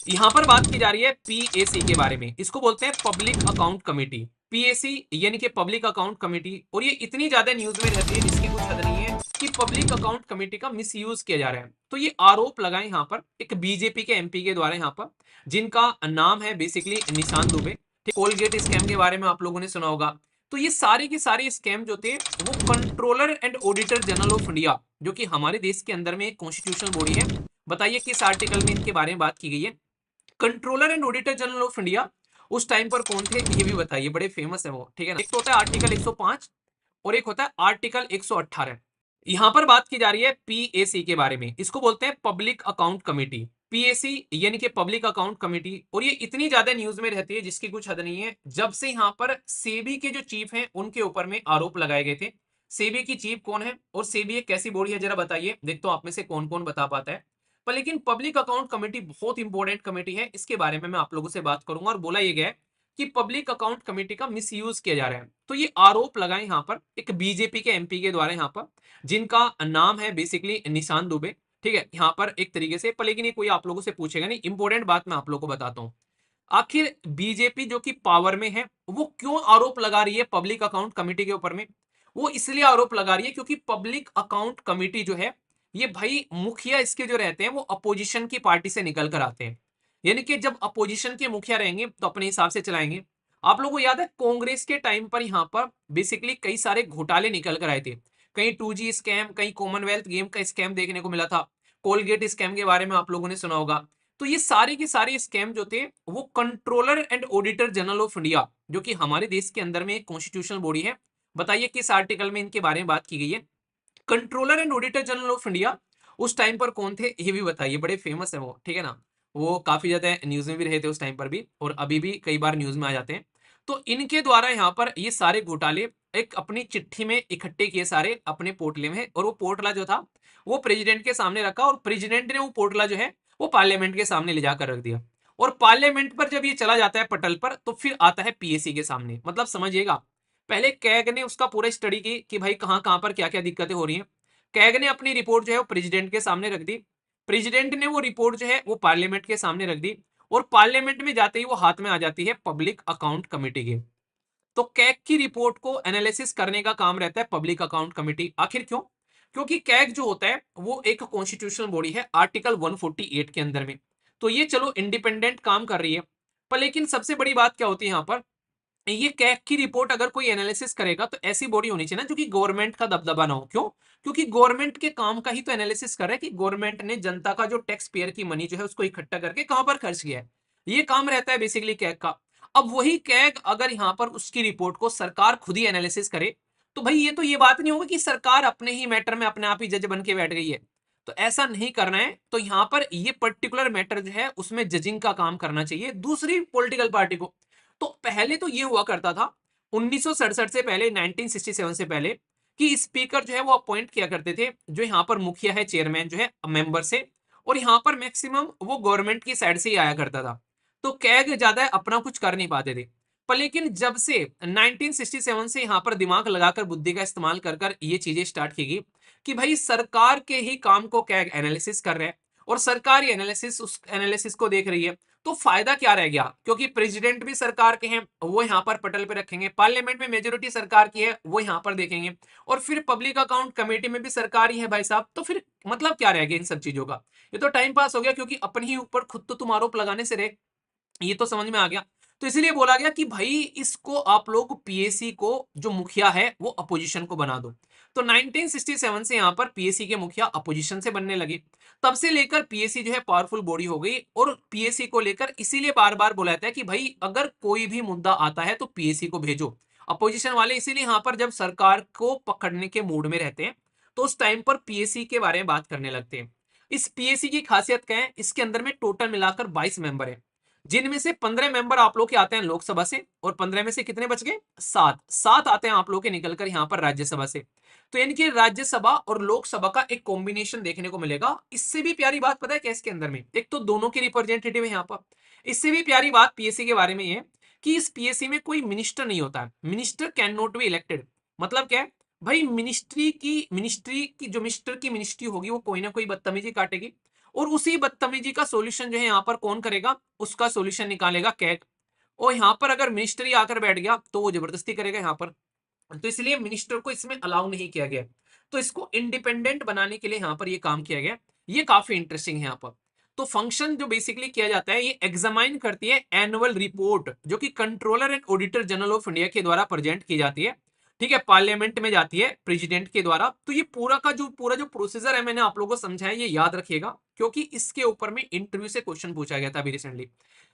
यहां पर बात की जा रही है पीएसी के बारे में। इसको बोलते हैं पब्लिक अकाउंट कमेटी। पीएसी यानी कि पब्लिक अकाउंट कमेटी, और ये इतनी ज्यादा न्यूज में रहती है जिसकी कुछ हद नहीं है कि पब्लिक अकाउंट कमेटी का मिसयूज किया जा रहा है। तो ये आरोप लगाए यहाँ पर एक बीजेपी के एमपी के द्वारा, यहाँ पर जिनका नाम है बेसिकली निशान दुबे। ठीक, कोलगेट स्कैम के बारे में आप लोगों ने सुना होगा। तो ये सारे के सारे स्कैम जो थे वो controller and auditor general of India, जो कि हमारे देश के अंदर में एक कॉन्स्टिट्यूशनल बॉडी है, बताइए किस आर्टिकल में इनके बारे में बात की गई है। Controller and auditor general of India उस टाइम पर कौन थे ये भी बताइए, बड़े फेमस है वो, ठीक है ना। एक तो होता है आर्टिकल 105 और एक होता है आर्टिकल 118। यहां पर बात की जा रही है पीएसी के बारे में। इसको बोलते हैं पब्लिक अकाउंट कमेटी। पीएसी यानी कि पब्लिक अकाउंट कमेटी, और ये इतनी ज्यादा न्यूज में रहती है जिसकी कुछ हद नहीं है। जब से यहां पर सेबी के जो चीफ हैं उनके ऊपर में आरोप लगाए गए थे। सेबी की चीफ कौन है और सेबी एक कैसी बॉडी है, जरा बताइए, देखते हो आप में से कौन कौन बता पाता है। पर लेकिन पब्लिक अकाउंट कमेटी बहुत इंपॉर्टेंट कमेटी है, इसके बारे में मैं आप लोगों से बात करूंगा। और बोला यह गया है कि पब्लिक अकाउंट कमेटी का मिसयूज किया जा रहा है। तो ये आरोप लगाए यहाँ पर एक बीजेपी के एमपी के द्वारा, यहाँ पर जिनका नाम है बेसिकली निशान दुबे। ठीक है, यहाँ पर एक तरीके से, पर लेकिन ये कोई आप लोगों से पूछेगा नहीं। इंपॉर्टेंट बात मैं आप लोगों को बताता हूँ। आखिर बीजेपी जो कि पावर में है वो क्यों आरोप लगा रही है पब्लिक अकाउंट कमेटी के ऊपर में। वो इसलिए आरोप लगा रही है क्योंकि पब्लिक अकाउंट कमेटी जो है, ये भाई मुखिया इसके जो रहते हैं वो अपोजिशन की पार्टी से निकल कर आते हैं। यानी कि जब अपोजिशन के मुखिया रहेंगे तो अपने हिसाब से चलाएंगे। आप लोगों को याद है कांग्रेस के टाइम पर यहाँ पर बेसिकली कई सारे घोटाले निकल कर आए थे। कहीं 2G स्कैम, कहीं कॉमनवेल्थ गेम का स्कैम देखने को मिला था। कोलगेट स्कैम के बारे में आप लोगों ने सुना होगा। तो ये सारे के सारे स्कैम जो थे वो controller and auditor general of India, जो कि हमारे देश के अंदर में एक कॉन्स्टिट्यूशनल बॉडी है, बताइए किस आर्टिकल में इनके बारे में बात की गई है। Controller and auditor general of India उस टाइम पर कौन थे ये भी बताइए, बड़े फेमस है वो, ठीक है ना। वो काफी ज्यादा न्यूज में भी रहे थे उस टाइम पर भी, और अभी भी कई बार न्यूज में आ जाते हैं। तो इनके द्वारा यहाँ पर ये सारे घोटाले एक अपनी चिट्ठी में इकट्ठे किए सारे अपने पोर्टले में, और वो पोर्टला जो था वो प्रेसिडेंट के सामने रखा, और प्रेसिडेंट ने वो पोर्टला जो है वो पार्लियामेंट के सामने ले जाकर रख दिया। और पार्लियामेंट पर जब ये चला जाता है पटल पर, तो फिर आता है पीएसी के सामने। मतलब समझिएगा, पहले कैग ने उसका पूरा स्टडी की कि भाई कहां कहां पर क्या क्या दिक्कतें हो रही हैं। कैग ने अपनी रिपोर्ट जो है वो प्रेसिडेंट के सामने रख दी। प्रेसिडेंट ने वो रिपोर्ट जो है वो पार्लियामेंट के सामने रख दी, और पार्लियामेंट में जाते ही वो हाथ में आ जाती है पब्लिक अकाउंट कमेटी के। तो कैग की रिपोर्ट को एनालिसिस करने का काम रहता है पब्लिक अकाउंट कमेटी। आखिर क्यों? क्योंकि कैग जो होता है वो एक कॉन्स्टिट्यूशनल बॉडी है आर्टिकल 148 के अंदर में। तो ये चलो इंडिपेंडेंट काम कर रही है, पर लेकिन सबसे बड़ी बात क्या होती है यहाँ पर, ये कैग की रिपोर्ट अगर कोई एनालिसिस करेगा तो ऐसी बॉडी होनी चाहिए ना जो कि गवर्नमेंट का दबदबा ना हो। क्यों? क्योंकि गवर्नमेंट के काम का ही तो एनालिसिस कर रहा है कि गवर्नमेंट ने जनता का जो टैक्स पेयर की मनी जो है उसको इकट्ठा करके कहां पर खर्च किया है। ये काम रहता है बेसिकली कैग का। अब वही कैग अगर यहां पर उसकी रिपोर्ट को सरकार खुद ही एनालिसिस करे, तो भाई ये तो ये बात नहीं होगी कि सरकार अपने ही मैटर में अपने आप ही जज बन के बैठ गई है। तो ऐसा नहीं करना है। तो यहां पर ये पर्टिकुलर मैटर जो है उसमें जजिंग का काम करना चाहिए दूसरी पॉलिटिकल पार्टी को। तो पहले तो ये हुआ करता था 1967 से पहले, 1967 से पहले, कि स्पीकर जो है वो अपॉइंट किया करते थे, जो यहाँ पर मुखिया है, चेयरमैन जो है मेंबर से। और यहाँ पर मैक्सिमम वो गवर्नमेंट की साइड से ही आया करता था। तो कैग ज्यादा अपना कुछ कर नहीं पाते थे। पर लेकिन जब से 1967 से यहाँ पर दिमाग लगाकर बुद्धि का इस्तेमाल कर कर ये चीजें स्टार्ट की गई कि भाई सरकार के ही काम को कैग एनालिसिस कर रहे हैं, और सरकार ही एनालिसिस उस एनालिसिस को देख रही है। तो फायदा क्या रह गया, क्योंकि प्रेसिडेंट भी सरकार के हैं वो यहाँ पर पटल पे रखेंगे, पार्लियामेंट में मेजोरिटी सरकार की है वो यहाँ पर देखेंगे, और फिर पब्लिक अकाउंट कमेटी में भी सरकार ही है भाई साहब। तो फिर मतलब क्या रह गया इन सब चीजों का? ये तो टाइम पास हो गया, क्योंकि अपने ही ऊपर खुद तो तुम आरोप लगाने से रहे। ये तो समझ में आ गया। तो इसीलिए बोला गया कि भाई इसको आप लोग पीएसी को जो मुखिया है वो अपोजिशन को बना दो। तो 1967 से यहां पर पीएसी के मुखिया अपोजिशन से बनने लगे। तब से लेकर पीएसी जो है पावरफुल बॉडी हो गई, और पीएसी को लेकर इसीलिए बार बार बोला जाता है कि भाई अगर कोई भी मुद्दा आता है तो पीएसी को भेजो। अपोजिशन वाले इसीलिए यहां पर जब सरकार को पकड़ने के मूड में रहते हैं तो उस टाइम पर पीएसी के बारे में बात करने लगते हैं। इस पीएसी की खासियत क्या है, इसके अंदर में टोटल मिलाकर 22 मेंबर है, जिनमें से 15 मेंबर आप लोग के आते हैं लोकसभा से, और 15 में से कितने बच गए? 7 7 आते हैं आप लोग के निकलकर यहाँ पर राज्यसभा से। तो यानी कि राज्यसभा और लोकसभा का एक कॉम्बिनेशन देखने को मिलेगा। इससे भी प्यारी बात पता है क्या इसके अंदर में, एक तो दोनों के रिप्रेजेंटेटिव है यहाँ पर। इससे भी प्यारी बात पीएससी के बारे में ये कि इस पीएससी में कोई मिनिस्टर नहीं होता है। Minister can not be elected. मतलब क्या है भाई, मिनिस्ट्री की जो मिनिस्टर की मिनिस्ट्री होगी वो कोई ना कोई बदतमीजी काटेगी, और उसी बदतमीजी का सोल्यूशन जो है यहाँ पर कौन करेगा, उसका सोल्यूशन निकालेगा कैग। और यहाँ पर अगर मिनिस्टर ही आकर बैठ गया तो वो जबरदस्ती करेगा यहाँ पर, तो इसलिए मिनिस्टर को इसमें अलाउ नहीं किया गया। तो इसको इंडिपेंडेंट बनाने के लिए यहाँ पर ये काम किया गया। ये काफी इंटरेस्टिंग है यहाँ पर। तो फंक्शन जो बेसिकली किया जाता है, ये एग्जामाइन करती है एनुअल रिपोर्ट जो कि controller and auditor general of India के द्वारा प्रेजेंट की जाती है। ठीक है, पार्लियामेंट में जाती है प्रेसिडेंट के द्वारा। तो ये पूरा जो प्रोसीजर है मैंने आप लोगों को समझाया, ये याद रखिएगा क्योंकि इसके ऊपर में इंटरव्यू से क्वेश्चन पूछा गया था अभी रिसेंटली।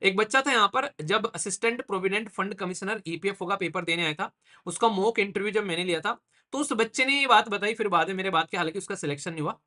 एक बच्चा था यहाँ पर, जब assistant provident fund commissioner EPFO का पेपर देने आया था, उसका मॉक इंटरव्यू जब मैंने लिया था, तो उस बच्चे ने ये बात बताई फिर बाद में मेरे बात के, हालांकि उसका सिलेक्शन नहीं हुआ।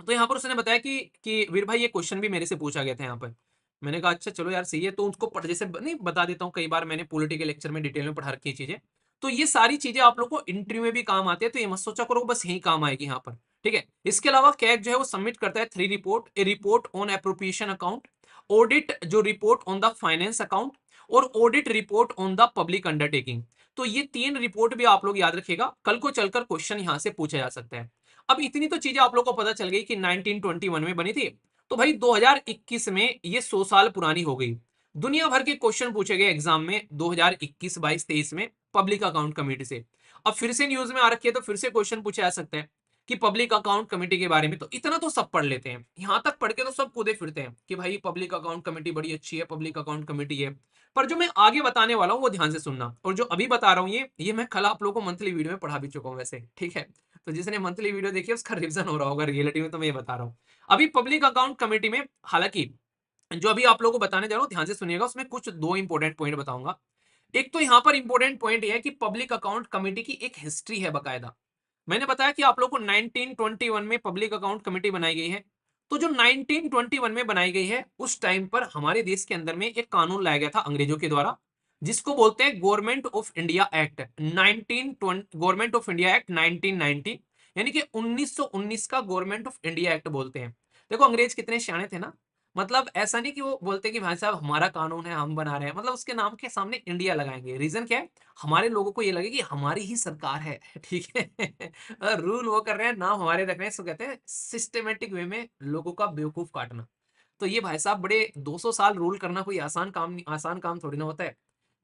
तो यहाँ पर उसने बताया कि वीर भाई ये क्वेश्चन भी मेरे से पूछा गया था यहाँ पर। मैंने कहा अच्छा चलो यार सही है। तो उसको पढ़, जैसे नहीं बता देता हूँ, कई बार मैंने पॉलिटिकल लेक्चर में डिटेल में पढ़ा रखी है चीजें। तो ये सारी चीजें आप लोग को इंटरव्यू में भी काम आती है, तो ये मत सोचा करो बस यही काम आएगी यहाँ पर। ठीक है, इसके अलावा कैग जो है वो सबमिट करता है 3 report, a report on appropriation account, audit जो report on the finance account, और audit report on the public undertaking. तो ये 3 रिपोर्ट भी आप लोग याद रखिएगा, कल को चलकर क्वेश्चन यहाँ से पूछा जा सकता है। अब इतनी तो चीजें आप लोग को पता चल गई कि 1921 में बनी थी। तो भाई 2021 में ये 100 साल पुरानी हो गई। दुनिया भर के क्वेश्चन पूछे गए एग्जाम में 2021, 22, 23 में पब्लिक अकाउंट कमेटी से। अब फिर से न्यूज में आ रखी है तो फिर से क्वेश्चन पूछा जा सकता है कि पब्लिक अकाउंट कमेटी के बारे में। तो इतना तो सब पढ़ लेते हैं, यहां तक पढ़ के तो सब कूदे फिरते हैं कि भाई पब्लिक अकाउंट कमेटी बड़ी अच्छी है, पब्लिक अकाउंट कमेटी है। पर जो मैं आगे बताने वाला हूँ वो ध्यान से सुनना, और जो अभी बता रहा हूँ ये मैं कल आप लोगों को मंथली वीडियो में पढ़ा भी चुका हूँ वैसे। ठीक है, तो जिसने मंथली वीडियो देखी है उसका रिवीजन हो रहा होगा, रियलिटी में तो मैं ये बता रहा हूँ। अभी पब्लिक अकाउंट कमेटी में, हालांकि जो अभी आप लोगों को बताने जा रहा हूँ ध्यान से सुनिएगा, उसमें कुछ 2 इंपॉर्टेंट पॉइंट बताऊंगा। एक तो यहाँ पर इंपॉर्टेंट पॉइंट ये है कि पब्लिक अकाउंट कमेटी की एक हिस्ट्री है बकायदा। मैंने बताया कि आप लोग को 1921 में पब्लिक अकाउंट कमेटी बनाई गई है। तो जो 1921 में बनाई गई है, उस टाइम पर हमारे देश के अंदर में एक कानून लाया गया था अंग्रेजों के द्वारा, जिसको बोलते हैं government of India act 1920, government of India act 1990, यानी कि 1919 का गवर्नमेंट ऑफ इंडिया एक्ट बोलते हैं। देखो अंग्रेज कितने सियाने थे ना, मतलब ऐसा नहीं कि वो बोलते कि भाई साहब हमारा कानून है हम बना रहे हैं, मतलब उसके नाम के सामने इंडिया लगाएंगे। रीजन क्या है, हमारे लोगों को ये लगे कि हमारी ही सरकार है। ठीक है, रूल वो कर रहे हैं, नाम हमारे रख रहे हैं, इसको कहते हैं सिस्टमेटिक वे में लोगों का बेवकूफ काटना। तो ये भाई साहब बड़े 200 साल रूल करना कोई आसान काम नहीं, आसान काम थोड़ी ना होता है।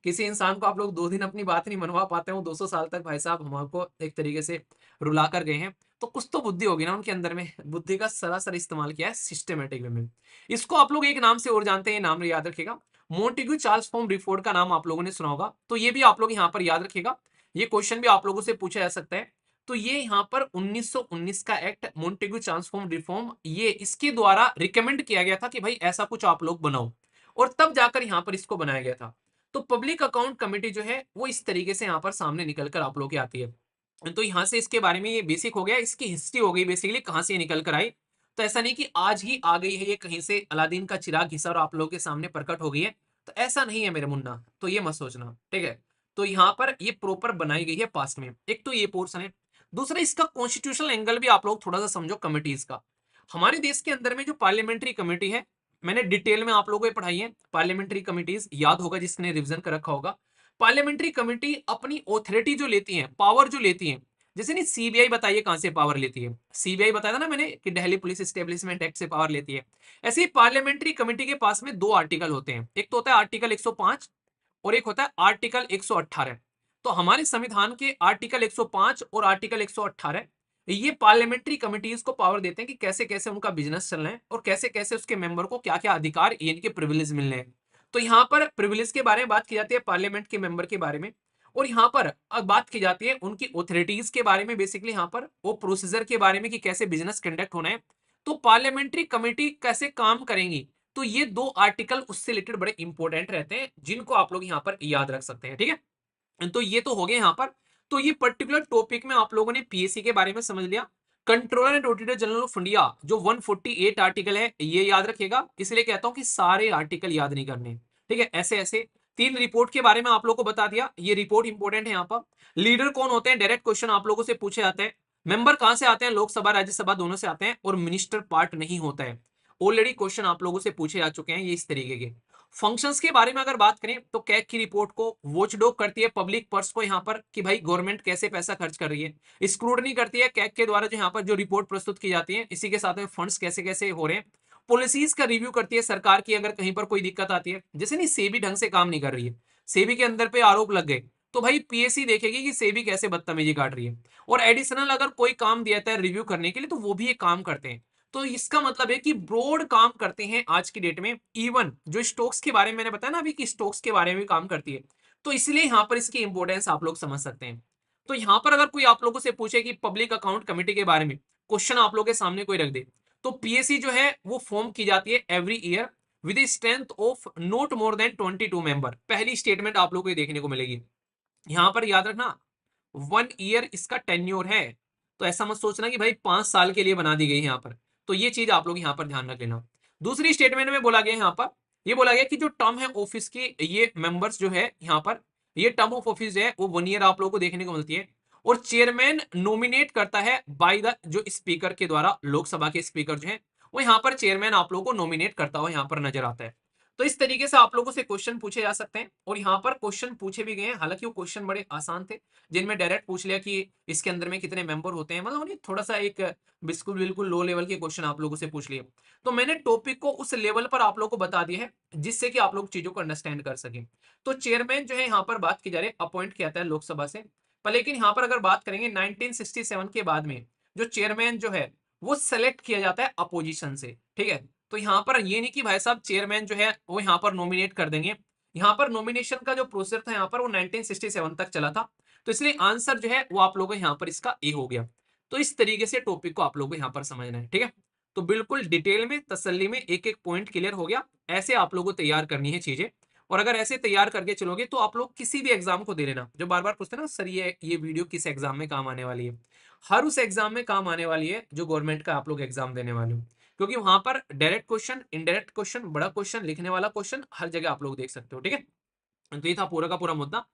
किसी इंसान को आप लोग 2 दिन अपनी बात नहीं मनवा पाते हो, 200 साल तक भाई साहब हमको एक तरीके से रुला कर गए हैं। तो कुछ तो बुद्धि होगी ना उनके अंदर में, बुद्धि का सरासर इस्तेमाल किया है सिस्टमेटिक वे में। इसको आप लोग एक नाम से और जानते हैं, नाम याद रखिएगा, मोंटेग्यू चार्ल्स फॉर्म रिपोर्ट का नाम आप लोगों ने सुना होगा, तो ये भी आप लोग यहाँ पर याद रखिएगा। ये क्वेश्चन भी आप लोगों से पूछा जा सकता है। तो ये यहाँ पर 1919 का act Montagu Charles form reform, ये इसके द्वारा रिकमेंड किया गया था कि भाई ऐसा कुछ आप लोग बनाओ, और तब जाकर यहाँ पर इसको बनाया गया था। तो पब्लिक अकाउंट कमेटी जो है वो इस तरीके से यहाँ पर सामने निकल कर आप लोग की आती है। तो यहाँ से इसके बारे में ये बेसिक हो गया, इसकी हिस्ट्री हो गई बेसिकली कहाँ से ये निकल कर आई। तो ऐसा नहीं कि आज ही आ गई है ये कहीं से, अलादीन का चिराग घिसा और आप लोगों के सामने प्रकट हो गई है, तो ऐसा नहीं है मेरे मुन्ना, तो ये मत सोचना। ठीक है, तो यहाँ पर ये प्रॉपर बनाई गई है पास्ट में। एक तो ये पोर्शन है। दूसरा इसका कॉन्स्टिट्यूशनल एंगल भी आप लोग थोड़ा सा समझो कमिटीज का। हमारे देश के अंदर में जो पार्लियामेंट्री कमेटी है, मैंने डिटेल में आप लोगों को पढ़ाई है पार्लियामेंट्री कमिटीज, याद होगा जिसने रिवीजन कर रखा होगा। पार्लियामेंट्री कमेटी अपनी ऑथोरिटी जो लेती है, पावर जो लेती है, जैसे नहीं सीबीआई बताइए कहां से पावर लेती है, सीबीआई बताया था ना मैंने कि दिल्ली पुलिस एस्टेब्लिशमेंट एक्ट से पावर लेती है। ऐसे ही पार्लियामेंट्री कमेटी के पास में 2 आर्टिकल होते हैं, एक तो होता है आर्टिकल 105 और एक होता है आर्टिकल 118। तो हमारे संविधान के आर्टिकल 105 और आर्टिकल 118 ये पार्लियामेंट्री कमिटीज को पावर देते हैं कि कैसे कैसे उनका बिजनेस चलना है और कैसे कैसे उसके मेंबर को क्या क्या अधिकार इनके प्रिविलेज मिलने हैं। तो यहाँ पर प्रिविलेज के बारे में बात की जाती है पार्लियामेंट के मेंबर के बारे में, और यहाँ पर अब बात की जाती है उनकी ऑथोरिटीज के बारे में, बेसिकली यहाँ पर वो प्रोसीजर के बारे में कि कैसे बिजनेस कंडक्ट होना है, तो पार्लियामेंट्री कमेटी कैसे काम करेंगी। तो ये 2 आर्टिकल उससे रिलेटेड बड़े इंपॉर्टेंट रहते हैं, जिनको आप लोग यहाँ पर याद रख सकते हैं। ठीक है, तो ये तो हो गया यहाँ पर। तो ये पर्टिकुलर टॉपिक में आप लोगों ने पीएससी के बारे में समझ लिया। Controller and auditor general of India जो 148 आर्टिकल है ये याद रखेगा, इसलिए कहता हूं कि सारे आर्टिकल याद नहीं करने। ठीक है, ऐसे ऐसे 3 रिपोर्ट के बारे में आप लोगों को बता दिया, ये रिपोर्ट इंपॉर्टेंट है यहाँ पर। लीडर कौन होते हैं, डायरेक्ट क्वेश्चन आप लोगों से पूछे जाते हैं। मेंबर कहां से आते हैं, लोकसभा राज्यसभा दोनों से आते हैं, और मिनिस्टर पार्ट नहीं होता है। ऑलरेडी क्वेश्चन आप लोगों से पूछे जा चुके हैं ये इस तरीके के। फंक्शंस के बारे में अगर बात करें तो कैग की रिपोर्ट को वॉचडॉग करती है पब्लिक पर्स को यहाँ पर कि भाई गवर्नमेंट कैसे पैसा खर्च कर रही है। स्क्रूटनी करती है कैग के द्वारा जो यहाँ पर जो रिपोर्ट प्रस्तुत की जाती है, इसी के साथ में फंड्स कैसे कैसे हो रहे हैं। पॉलिसीज का रिव्यू करती है सरकार की, अगर कहीं पर कोई दिक्कत आती है, जैसे नहीं सेबी ढंग से काम नहीं कर रही है, सेबी के अंदर पे आरोप लग गए, तो भाई पीएससी देखेगी कि सेबी कैसे बदतमीजी काट रही है, और एडिशनल अगर कोई काम दिया जाता है रिव्यू करने के लिए तो वो भी एक काम करते हैं। तो इसका मतलब है कि ब्रॉड काम करते हैं आज की डेट में। इवन जो स्टॉक्स के बारे में मैंने बताया ना अभी कि स्टॉक्स के बारे में भी काम करती है, तो इसलिए यहाँ पर इसकी इंपॉर्टेंस आप लोग समझ सकते हैं। तो यहाँ पर अगर कोई आप लोगों से पूछे कि पब्लिक अकाउंट कमेटी के बारे में क्वेश्चन आप लोगों के सामने कोई रख दे, तो पीएससी जो है वो फॉर्म की जाती है every year with strength of not more than 22 member. पहली स्टेटमेंट आप लोगों को देखने को मिलेगी। यहाँ पर याद रखना 1 ईयर इसका टेन्योर है, तो ऐसा मत सोचना कि भाई 5 साल के लिए बना दी गई है यहाँ पर। तो ये चीज आप लोग यहाँ पर ध्यान रख लेना। दूसरी स्टेटमेंट में बोला गया यहाँ पर, ये बोला गया कि जो टर्म है ऑफिस के ये मेंबर्स जो है यहाँ पर, ये टर्म ऑफ ऑफिस जो है वो 1 ईयर आप लोगों को देखने को मिलती है, और चेयरमैन नॉमिनेट करता है बाय द जो स्पीकर के द्वारा, लोकसभा के स्पीकर जो है वो यहाँ पर चेयरमैन आप लोगों को नॉमिनेट करता हुआ यहाँ पर नजर आता है। तो इस तरीके से आप लोगों से क्वेश्चन पूछे जा सकते हैं, और यहाँ पर क्वेश्चन पूछे भी गए हैं, हालांकि वो क्वेश्चन बड़े आसान थे, जिनमें डायरेक्ट पूछ लिया कि इसके अंदर में कितने मेंबर होते हैं, मतलब उन्हें थोड़ा सा एक बिल्कुल बिल्कुल लो लेवल के क्वेश्चन आप लोगों से पूछ लिए। तो मैंने टॉपिक को उस लेवल पर आप लोगों को बता दिया है जिससे कि आप लोग चीजों को अंडरस्टैंड कर सकें। तो चेयरमैन जो है यहाँ पर बात की जा रही है अपॉइंट किया जाता है लोकसभा से, पर लेकिन यहाँ पर अगर बात करेंगे 1967 के बाद में जो चेयरमैन जो है वो सेलेक्ट किया जाता है अपोजिशन से, ठीक है। तो यहाँ पर ये नहीं कि भाई साहब चेयरमैन जो है वो यहाँ पर नॉमिनेट कर देंगे, यहाँ पर नॉमिनेशन का जो प्रोसेस था यहाँ पर वो 1967 तक चला था। तो इसलिए आंसर जो है वो आप लोगों को यहाँ पर इसका ए हो गया। तो इस तरीके से टॉपिक को आप लोगों को यहाँ पर समझना है, ठीक है। तो बिल्कुल डिटेल में तसल्ली में एक एक पॉइंट क्लियर हो गया, ऐसे आप लोगों को तैयार करनी है चीजें। और अगर ऐसे तैयार करके चलोगे तो आप लोग किसी भी एग्जाम को दे लेना, जो बार बार पूछते हैं ना सर ये वीडियो किस एग्जाम में काम आने वाली है, हर उस एग्जाम में काम आने वाली है जो गवर्नमेंट का आप लोग एग्जाम देने वाले हो, क्योंकि वहां पर डायरेक्ट क्वेश्चन, इनडायरेक्ट क्वेश्चन, बड़ा क्वेश्चन, लिखने वाला क्वेश्चन हर जगह आप लोग देख सकते हो, ठीक है। तो ये था पूरा का पूरा मुद्दा।